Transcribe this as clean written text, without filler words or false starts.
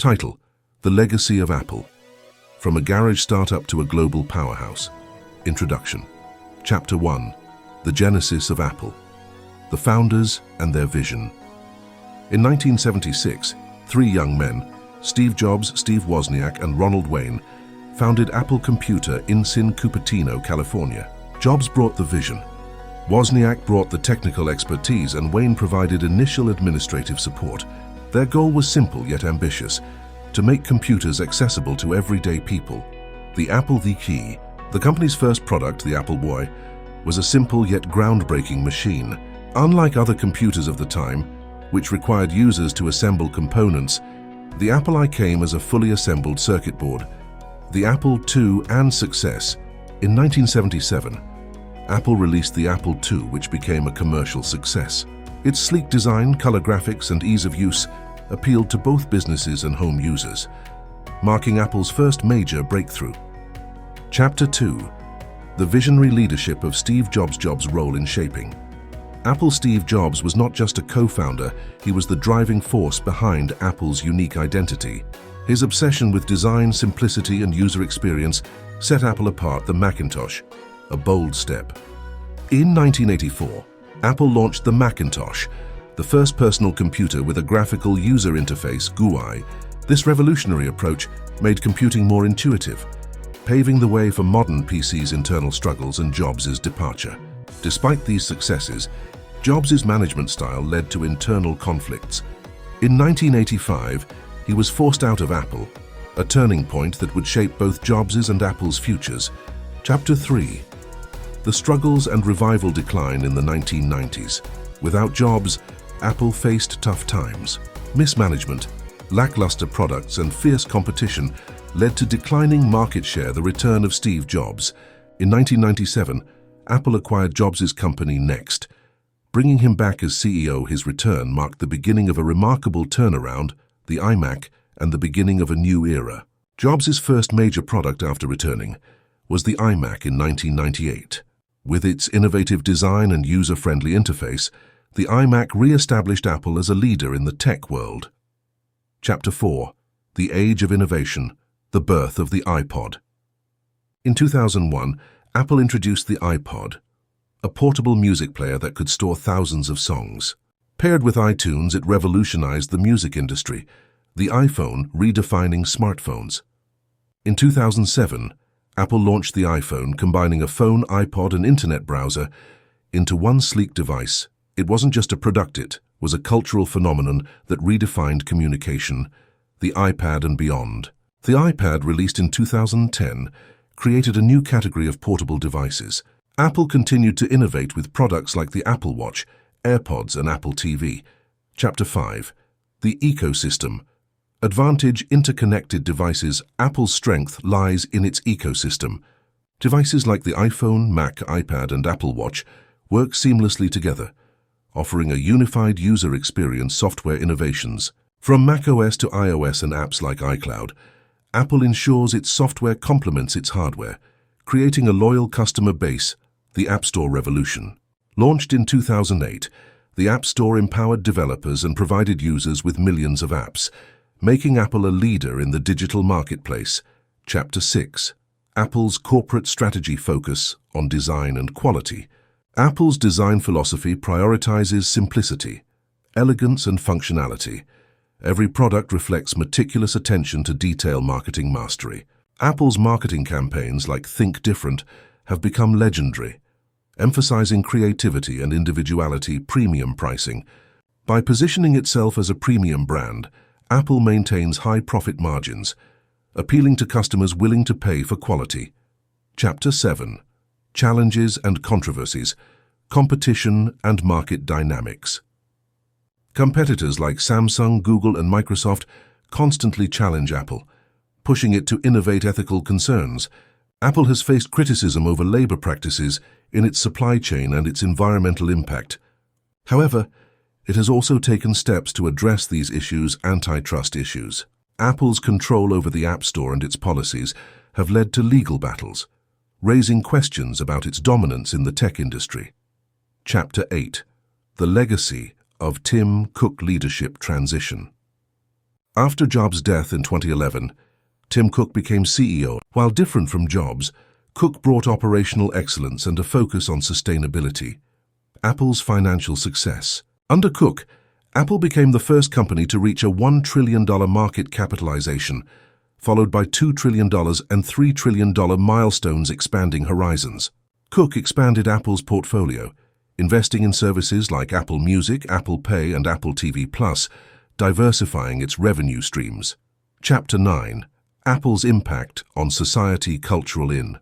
Title: The Legacy of Apple. From a garage startup to a global powerhouse. Introduction. Chapter 1. The Genesis of Apple. The founders and their vision. In 1976, three young men, Steve Jobs, Steve Wozniak, and Ronald Wayne, founded Apple Computer in Cupertino, California. Jobs brought the vision. Wozniak brought the technical expertise, and Wayne provided initial administrative support. Their goal was simple yet ambitious: to make computers accessible to everyday people. The Apple II, the company's first product, the Apple II, was a simple yet groundbreaking machine. Unlike other computers of the time, which required users to assemble components, the Apple I came as a fully assembled circuit board. The Apple II and success. In 1977, Apple released the Apple II, which became a commercial success. Its sleek design, color graphics, and ease of use appealed to both businesses and home users, marking Apple's first major breakthrough. Chapter 2. The visionary leadership of Steve Jobs' role in shaping. Apple's Steve Jobs was not just a co-founder, he was the driving force behind Apple's unique identity. His obsession with design, simplicity, and user experience set Apple apart. The Macintosh, a bold step. In 1984, Apple launched the Macintosh, the first personal computer with a graphical user interface, GUI. This revolutionary approach made computing more intuitive, paving the way for modern PC's internal struggles and Jobs' departure. Despite these successes, Jobs' management style led to internal conflicts. In 1985, he was forced out of Apple, a turning point that would shape both Jobs' and Apple's futures. Chapter 3. The struggles and revival decline in the 1990s. Without Jobs, Apple faced tough times. Mismanagement, lackluster products, and fierce competition led to declining market share. The return of Steve Jobs. In 1997, Apple acquired Jobs' company Next. Bringing him back as CEO, his return marked the beginning of a remarkable turnaround, the iMac, and the beginning of a new era. Jobs' first major product after returning was the iMac in 1998. With its innovative design and user-friendly interface, the iMac re-established Apple as a leader in the tech world. Chapter 4. The Age of Innovation. The Birth of the iPod. In 2001, Apple introduced the iPod, a portable music player that could store thousands of songs. Paired with iTunes, it revolutionized the music industry, the iPhone redefining smartphones. In 2007, Apple launched the iPhone, combining a phone, iPod, and internet browser into one sleek device. It wasn't just a product, it was a cultural phenomenon that redefined communication. The iPad and beyond. The iPad, released in 2010, created a new category of portable devices. Apple continued to innovate with products like the Apple Watch, AirPods, and Apple TV. Chapter 5. The Ecosystem. Advantage: interconnected devices. Apple's strength lies in its ecosystem. Devices like the iPhone, Mac, iPad, and Apple Watch work seamlessly together, offering a unified user experience. Software innovations. From macOS to iOS and apps like iCloud, Apple ensures its software complements its hardware, creating a loyal customer base. The App Store revolution. Launched in 2008, the App Store empowered developers and provided users with millions of apps, making Apple a leader in the digital marketplace. Chapter 6. Apple's corporate strategy focus on design and quality. Apple's design philosophy prioritizes simplicity, elegance, and functionality. Every product reflects meticulous attention to detail. Marketing mastery. Apple's marketing campaigns like Think Different have become legendary, emphasizing creativity and individuality. Premium pricing. By positioning itself as a premium brand, Apple maintains high profit margins, appealing to customers willing to pay for quality. Chapter 7. Challenges and controversies. Competition and market dynamics. Competitors like Samsung, Google, and Microsoft constantly challenge Apple, pushing it to innovate. Ethical concerns. Apple has faced criticism over labor practices in its supply chain and its environmental impact. However, it has also taken steps to address these issues. Antitrust issues. Apple's control over the App Store and its policies have led to legal battles, raising questions about its dominance in the tech industry. Chapter 8. The Legacy of Tim Cook Leadership Transition. After Jobs' death in 2011, Tim Cook became CEO. While different from Jobs, Cook brought operational excellence and a focus on sustainability. Apple's financial success. Under Cook, Apple became the first company to reach a $1 trillion market capitalization, followed by $2 trillion and $3 trillion milestones, expanding horizons. Cook expanded Apple's portfolio, investing in services like Apple Music, Apple Pay, and Apple TV+, diversifying its revenue streams. Chapter 9. Apple's impact on society. Cultural in.